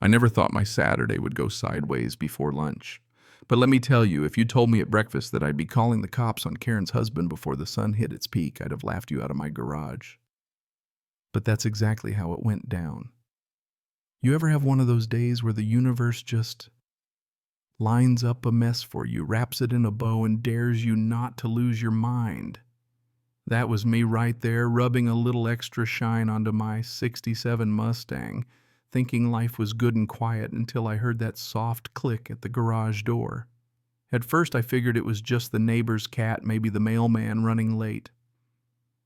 I never thought my Saturday would go sideways before lunch. But let me tell you, if you told me at breakfast that I'd be calling the cops on Karen's husband before the sun hit its peak, I'd have laughed you out of my garage. But that's exactly how it went down. You ever have one of those days where the universe just lines up a mess for you, wraps it in a bow, and dares you not to lose your mind? That was me right there, rubbing a little extra shine onto my '67 Mustang, thinking life was good and quiet until I heard that soft click at the garage door. At first I figured it was just the neighbor's cat, maybe the mailman running late.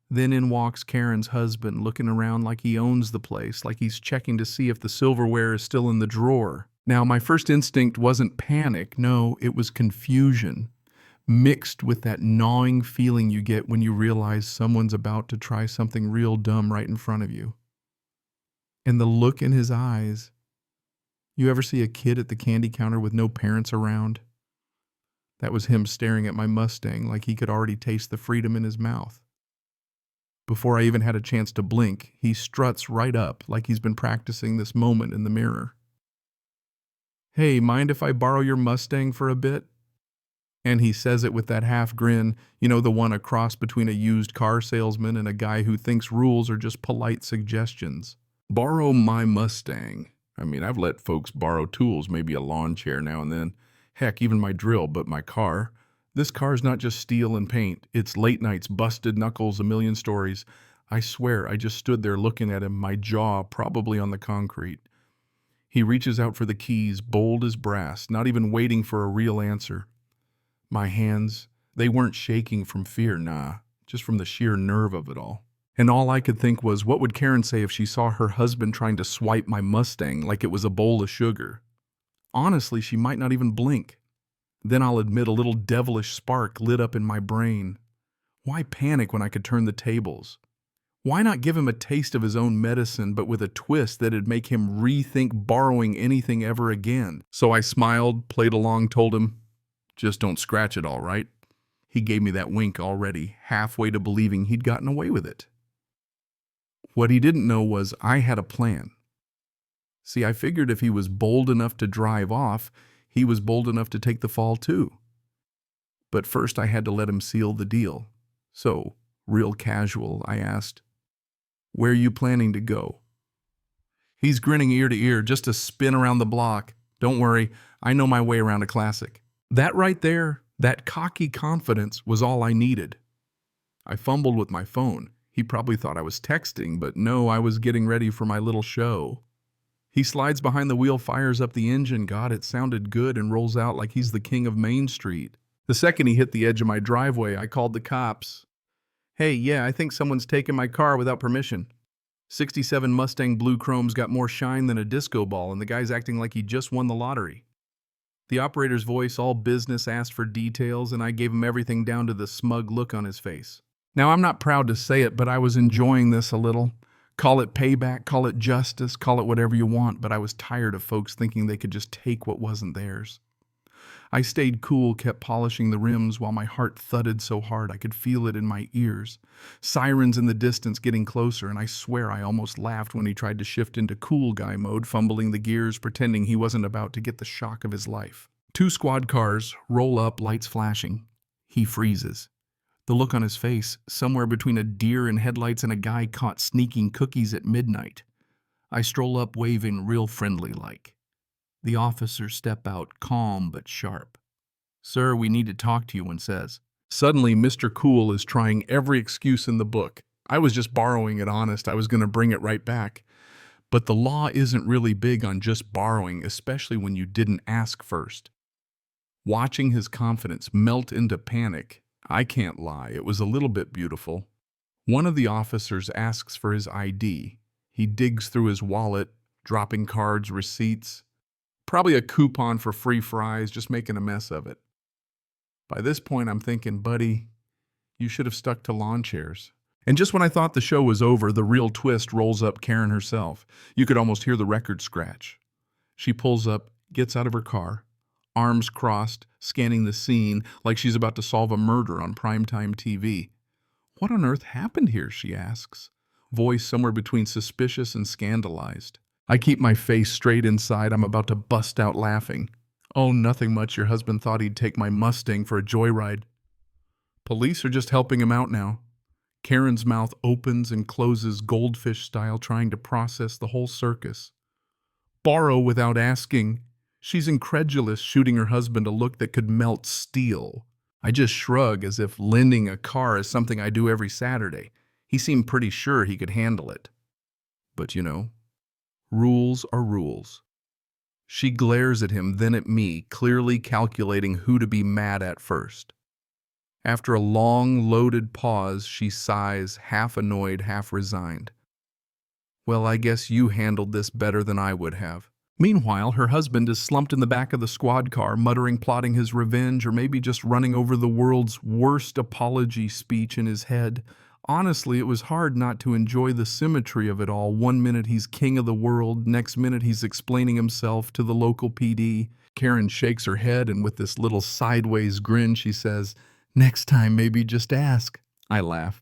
Then in walks Karen's husband, looking around like he owns the place, like he's checking to see if the silverware is still in the drawer. Now, my first instinct wasn't panic. No, it was confusion, mixed with that gnawing feeling you get when you realize someone's about to try something real dumb right in front of you. And the look in his eyes. You ever see a kid at the candy counter with no parents around? That was him staring at my Mustang like he could already taste the freedom in his mouth. Before I even had a chance to blink, he struts right up like he's been practicing this moment in the mirror. "Hey, mind if I borrow your Mustang for a bit?" And he says it with that half grin, the one a cross between a used car salesman and a guy who thinks rules are just polite suggestions. Borrow my Mustang. I mean, I've let folks borrow tools, maybe a lawn chair now and then. Heck, even my drill, but my car. This car's not just steel and paint. It's late nights, busted knuckles, a million stories. I swear, I just stood there looking at him, my jaw probably on the concrete. He reaches out for the keys, bold as brass, not even waiting for a real answer. My hands, they weren't shaking from fear, nah, just from the sheer nerve of it all. And all I could think was, what would Karen say if she saw her husband trying to swipe my Mustang like it was a bowl of sugar? Honestly, she might not even blink. Then I'll admit a little devilish spark lit up in my brain. Why panic when I could turn the tables? Why not give him a taste of his own medicine, but with a twist that'd make him rethink borrowing anything ever again? So I smiled, played along, told him, "Just don't scratch it, all right?" He gave me that wink already, halfway to believing he'd gotten away with it. What he didn't know was I had a plan. See, I figured if he was bold enough to drive off, he was bold enough to take the fall too. But first I had to let him seal the deal. So, real casual, I asked, "Where are you planning to go?" He's grinning ear to ear, "Just a spin around the block. Don't worry, I know my way around a classic." That right there, that cocky confidence was all I needed. I fumbled with my phone. He probably thought I was texting, but no, I was getting ready for my little show. He slides behind the wheel, fires up the engine. God, it sounded good, and rolls out like he's the king of Main Street. The second he hit the edge of my driveway, I called the cops. "Hey, yeah, I think someone's taken my car without permission. '67 Mustang Blue Chrome's got more shine than a disco ball, and the guy's acting like he just won the lottery." The operator's voice, all business, asked for details, and I gave him everything down to the smug look on his face. Now, I'm not proud to say it, but I was enjoying this a little. Call it payback, call it justice, call it whatever you want, but I was tired of folks thinking they could just take what wasn't theirs. I stayed cool, kept polishing the rims while my heart thudded so hard I could feel it in my ears. Sirens in the distance getting closer, and I swear I almost laughed when he tried to shift into cool guy mode, fumbling the gears, pretending he wasn't about to get the shock of his life. 2 squad cars roll up, lights flashing. He freezes. The look on his face, somewhere between a deer in headlights and a guy caught sneaking cookies at midnight. I stroll up, waving real friendly-like. The officers step out, calm but sharp. "Sir, we need to talk to you," one says. Suddenly, Mr. Cool is trying every excuse in the book. I was just borrowing it, honest. I was going to bring it right back. But the law isn't really big on just borrowing, especially when you didn't ask first. Watching his confidence melt into panic, I can't lie, it was a little bit beautiful. One of the officers asks for his ID. He digs through his wallet, dropping cards, receipts. Probably a coupon for free fries, just making a mess of it. By this point, I'm thinking, buddy, you should have stuck to lawn chairs. And just when I thought the show was over, the real twist rolls up Karen herself. You could almost hear the record scratch. She pulls up, gets out of her car, arms crossed, scanning the scene like she's about to solve a murder on primetime TV. "What on earth happened here?" she asks, voice somewhere between suspicious and scandalized. I keep my face straight inside. I'm about to bust out laughing. Oh, nothing much. Your husband thought he'd take my Mustang for a joyride. Police are just helping him out now. Karen's mouth opens and closes goldfish style, trying to process the whole circus. Borrow without asking. She's incredulous, shooting her husband a look that could melt steel. I just shrug as if lending a car is something I do every Saturday. He seemed pretty sure he could handle it. But rules are rules. She glares at him, then at me, clearly calculating who to be mad at first. After a long, loaded pause, she sighs, half annoyed, half resigned. Well, I guess you handled this better than I would have. Meanwhile, her husband is slumped in the back of the squad car, muttering, plotting his revenge, or maybe just running over the world's worst apology speech in his head. Honestly, it was hard not to enjoy the symmetry of it all. One minute he's king of the world, next minute he's explaining himself to the local PD. Karen shakes her head, and with this little sideways grin, she says, "Next time, maybe just ask." I laugh.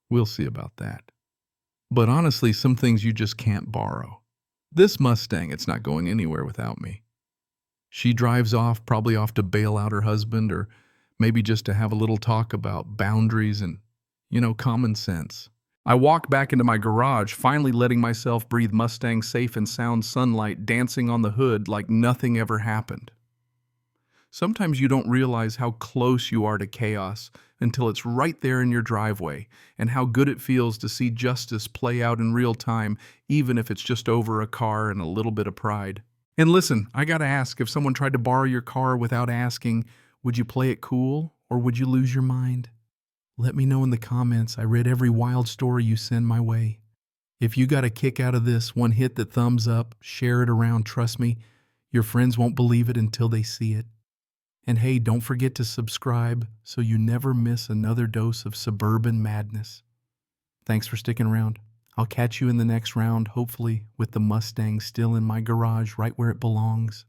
We'll see about that. But honestly, some things you just can't borrow. This Mustang, it's not going anywhere without me. She drives off, probably off to bail out her husband, or maybe just to have a little talk about boundaries and, common sense. I walk back into my garage, finally letting myself breathe Mustang safe and sound sunlight dancing on the hood like nothing ever happened. Sometimes you don't realize how close you are to chaos until it's right there in your driveway, and how good it feels to see justice play out in real time, even if it's just over a car and a little bit of pride. And listen, I gotta ask, if someone tried to borrow your car without asking, would you play it cool, or would you lose your mind? Let me know in the comments. I read every wild story you send my way. If you got a kick out of this, one hit the thumbs up, share it around, trust me, your friends won't believe it until they see it. And hey, don't forget to subscribe so you never miss another dose of suburban madness. Thanks for sticking around. I'll catch you in the next round, hopefully with the Mustang still in my garage right where it belongs.